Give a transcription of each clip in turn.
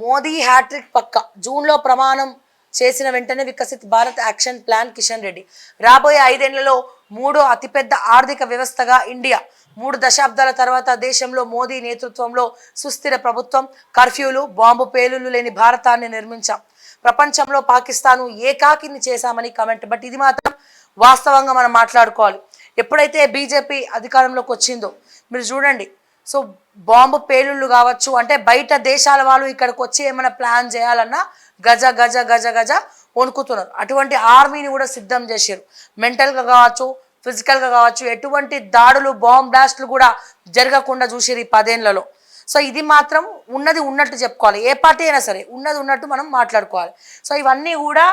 Modi hat trick పక్క జూన్లో ప్రమాణం చేసిన వెంటనే వికసిత్ భారత్ యాక్షన్ ప్లాన్ కిషన్ రెడ్డి. రాబోయే 5 ఏళ్లలో 3వ అతిపెద్ద ఆర్థిక వ్యవస్థగా ఇండియా. 3 దశాబ్దాల తర్వాత దేశంలో మోదీ నేతృత్వంలో సుస్థిర ప్రభుత్వం, కర్ఫ్యూలు, బాంబు పేలుళ్లు లేని భారతాన్ని నిర్మించాం. ప్రపంచంలో పాకిస్తాను ఏకాకిని చేశామని కమెంట్. బట్ ఇది మాత్రం వాస్తవంగా మనం మాట్లాడుకోవాలి. ఎప్పుడైతే బీజేపీ అధికారంలోకి వచ్చిందో మీరు చూడండి, సో బాంబు పేలుళ్ళు కావచ్చు, అంటే బయట దేశాల వాళ్ళు ఇక్కడికి వచ్చి ఏమైనా ప్లాన్ చేయాలన్నా గజ గజ గజ గజ వణుకుతున్నారు. అటువంటి ఆర్మీని కూడా సిద్ధం చేశారు. మెంటల్గా కావచ్చు, ఫిజికల్గా కావచ్చు, ఎటువంటి దాడులు, బాంబ్ బ్లాస్ట్లు కూడా జరగకుండా చూసారు ఈ 10 ఏళ్లలో. సో ఇది మాత్రం ఉన్నది ఉన్నట్టు చెప్పుకోవాలి. ఏ పార్టీ అయినా సరే ఉన్నది ఉన్నట్టు మనం మాట్లాడుకోవాలి. సో ఇవన్నీ కూడా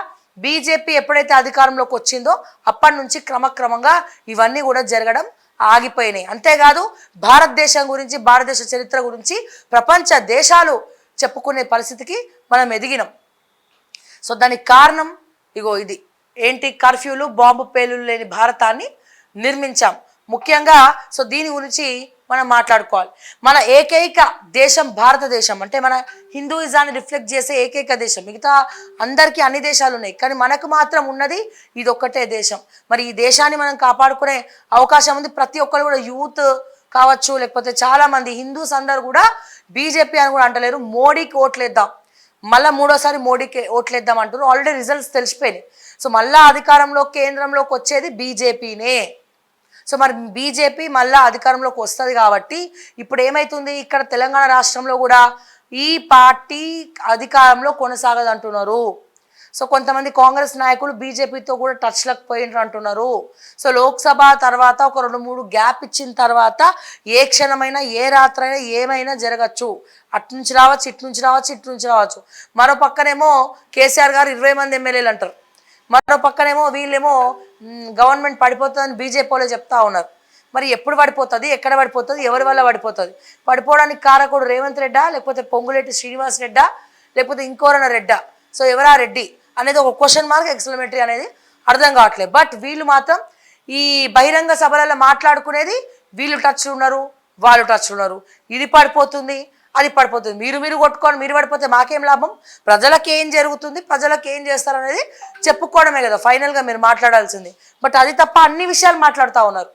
బీజేపీ ఎప్పుడైతే అధికారంలోకి వచ్చిందో అప్పటి నుంచి క్రమక్రమంగా ఇవన్నీ కూడా జరగడం ఆగిపోయినాయి. అంతేకాదు భారతదేశం గురించి, భారతదేశ చరిత్ర గురించి ప్రపంచ దేశాలు చెప్పుకునే పరిస్థితికి మనం ఎదిగినాం. సో దానికి కారణం ఇగో ఇది ఏంటి, కర్ఫ్యూలు, బాంబు పేలులు లేని భారతాన్ని నిర్మించాం. ముఖ్యంగా సో దీని గురించి మనం మాట్లాడుకోవాలి. మన ఏకైక దేశం భారతదేశం, అంటే మన హిందూయిజాన్ని రిఫ్లెక్ట్ చేసే ఏకైక దేశం. మిగతా అందరికీ అన్ని దేశాలు ఉన్నాయి, కానీ మనకు మాత్రం ఉన్నది ఇది ఒక్కటే దేశం. మరి ఈ దేశాన్ని మనం కాపాడుకునే అవకాశం ఉంది. ప్రతి ఒక్కరు కూడా యూత్ కావచ్చు, లేకపోతే చాలామంది హిందూస్ అందరూ కూడా బీజేపీ అని కూడా అంటలేరు, మోడీకి ఓట్లేద్దాం, మళ్ళీ 3వసారి మోడీకి ఓట్లేద్దాం అంటున్నారు. Already results తెలిసిపోయినాయి. సో మళ్ళీ అధికారంలో కేంద్రంలోకి వచ్చేది బీజేపీనే. సో మరి బీజేపీ మళ్ళీ అధికారంలోకి వస్తుంది కాబట్టి ఇప్పుడు ఏమవుతుంది, ఇక్కడ తెలంగాణ రాష్ట్రంలో కూడా ఈ పార్టీ అధికారంలో కొనసాగదు అంటున్నారు. సో కొంతమంది కాంగ్రెస్ నాయకులు బీజేపీతో కూడా టచ్లకు పోయినారు అంటున్నారు. సో లోక్సభ తర్వాత ఒక 2-3 గ్యాప్ ఇచ్చిన తర్వాత ఏ క్షణమైనా, ఏ రాత్రైనా ఏమైనా జరగచ్చు. అటు నుంచి రావచ్చు, ఇటు నుంచి రావచ్చు, ఇటు నుంచి రావచ్చు. మరో పక్కనేమో కేసీఆర్ గారు 20 మంది ఎమ్మెల్యేలు అంటారు, మరో పక్కనేమో వీళ్ళేమో గవర్నమెంట్ పడిపోతుందని బీజేపీ వాళ్ళే చెప్తా ఉన్నారు. మరి ఎప్పుడు పడిపోతుంది, ఎక్కడ పడిపోతుంది, ఎవరి వల్ల పడిపోతుంది? పడిపోవడానికి కారకుడు రేవంత్ రెడ్డా, లేకపోతే పొంగులేటి శ్రీనివాస్ రెడ్డా, లేకపోతే ఇంకోరన్న రెడ్డా? సో ఎవరా రెడ్డి అనేది ఒక క్వశ్చన్ మార్క్, ఎక్స్క్లమేటరీ అనేది అర్థం కావట్లేదు. బట్ వీళ్ళు మాత్రం ఈ బహిరంగ సభలలో మాట్లాడుకునేది వీళ్ళు టచ్ ఉన్నారు, వాళ్ళు టచ్ ఉన్నారు, ఇది పడిపోతుంది, అది పడిపోతుంది, మీరు కొట్టుకొని మీరు పడిపోతే మాకేం లాభం, ప్రజలకు ఏం జరుగుతుంది, ప్రజలకు ఏం చేస్తారు అనేది చెప్పుకోవడమే కదా ఫైనల్గా మీరు మాట్లాడాల్సింది. బట్ అది తప్ప అన్ని విషయాలు మాట్లాడుతూ ఉన్నారు.